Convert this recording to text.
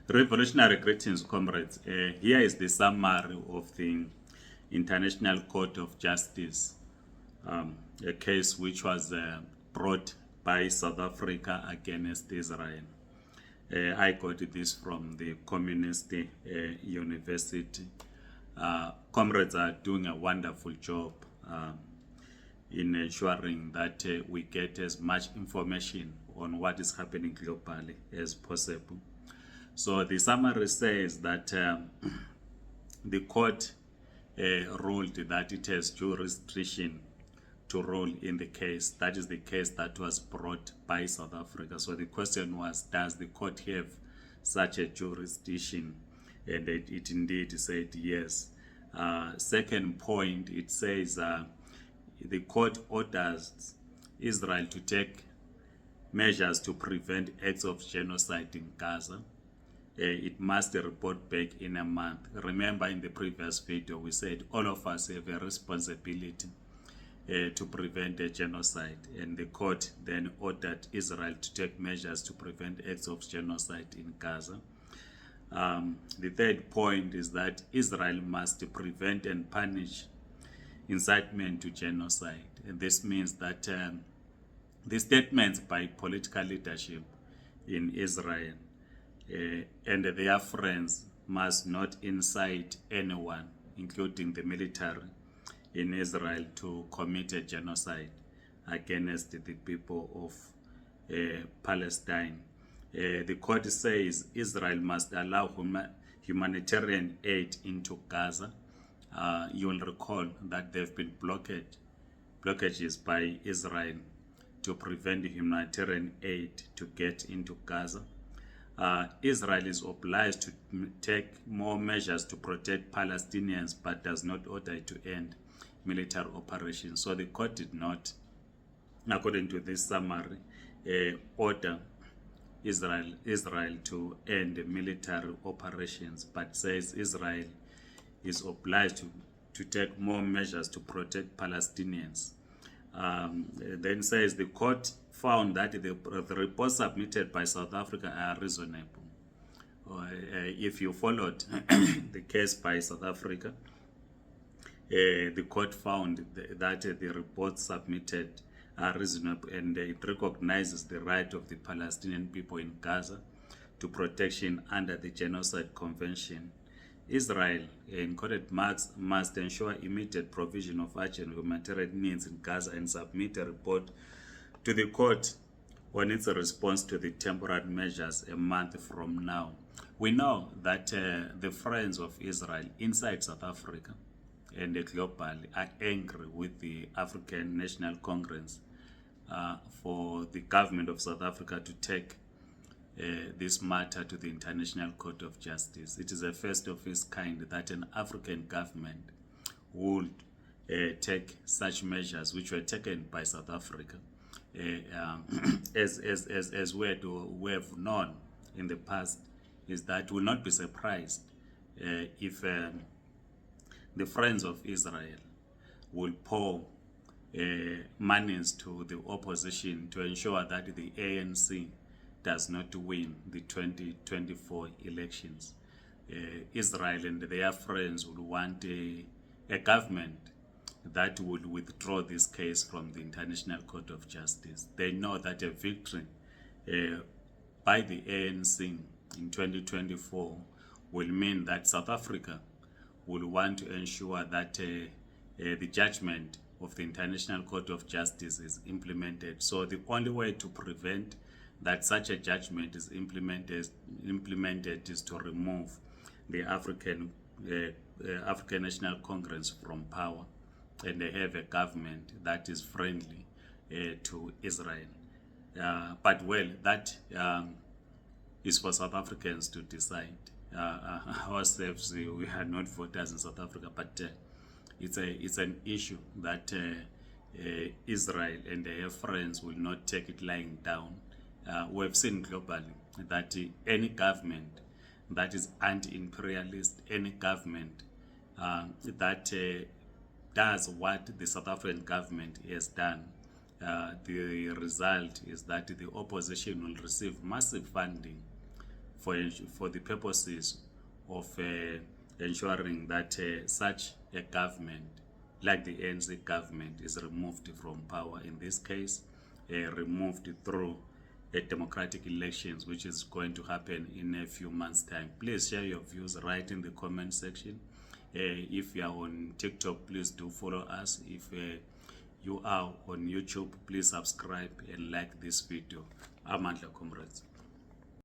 Revolutionary greetings, comrades. Here is the summary of the International Court of Justice, a case which was brought by South Africa against Israel. I got this from the Communist University. Comrades are doing a wonderful job in ensuring that we get as much information on what is happening globally as possible. So the summary says that the court ruled that it has jurisdiction to rule in the case. That is the case that was brought by South Africa. So the question was, does the court have such a jurisdiction? And it indeed said yes. Second point, it says the court orders Israel to take measures to prevent acts of genocide in Gaza. It must report back in a month. Remember, in the previous video, we said all of us have a responsibility to prevent a genocide, and the court then ordered Israel to take measures to prevent acts of genocide in Gaza. The third point is that Israel must prevent and punish incitement to genocide, and this means that the statements by political leadership in Israel and their friends must not incite anyone, including the military in Israel, to commit a genocide against the people of Palestine. The court says Israel must allow humanitarian aid into Gaza. You will recall that there have been blockages by Israel to prevent humanitarian aid to get into Gaza. Israel is obliged to take more measures to protect Palestinians, but does not order it to end military operations. So the court did not, according to this summary, order Israel to end military operations, but says Israel is obliged to take more measures to protect Palestinians. Then says the court found that the reports submitted by South Africa are reasonable. If you followed the case by South Africa, the court found that the reports submitted are reasonable, and it recognizes the right of the Palestinian people in Gaza to protection under the Genocide Convention. Israel, in quoted marks, must ensure immediate provision of urgent humanitarian needs in Gaza and submit a report to the court on its response to the temporary measures a month from now. We know that the friends of Israel inside South Africa and globally are angry with the African National Congress for the government of South Africa to take this matter to the International Court of Justice. It is a first of its kind that an African government would take such measures which were taken by South Africa. As we have known in the past, is that we will not be surprised if the friends of Israel will pour monies to the opposition to ensure that the ANC does not win the 2024 elections. Israel and their friends will want a government that would withdraw this case from the International Court of Justice. They know that a victory by the ANC in 2024 will mean that South Africa will want to ensure that the judgment of the International Court of Justice is implemented. So the only way to prevent that such a judgment is implemented is to remove the African National Congress from power, and they have a government that is friendly to Israel. But well, that is for South Africans to decide. Ourselves, we are not voters in South Africa, but it's an issue that Israel and their friends will not take it lying down. We have seen globally that any government that is anti-imperialist, any government that does what the South African government has done, the result is that the opposition will receive massive funding for the purposes of ensuring that such a government, like the ANC government, is removed from power. In this case, removed through a democratic elections, which is going to happen in a few months' time. Please share your views, write in the comment section. If you are on TikTok, please do follow us. If you are on YouTube, please subscribe and like this video. Amandla, comrades.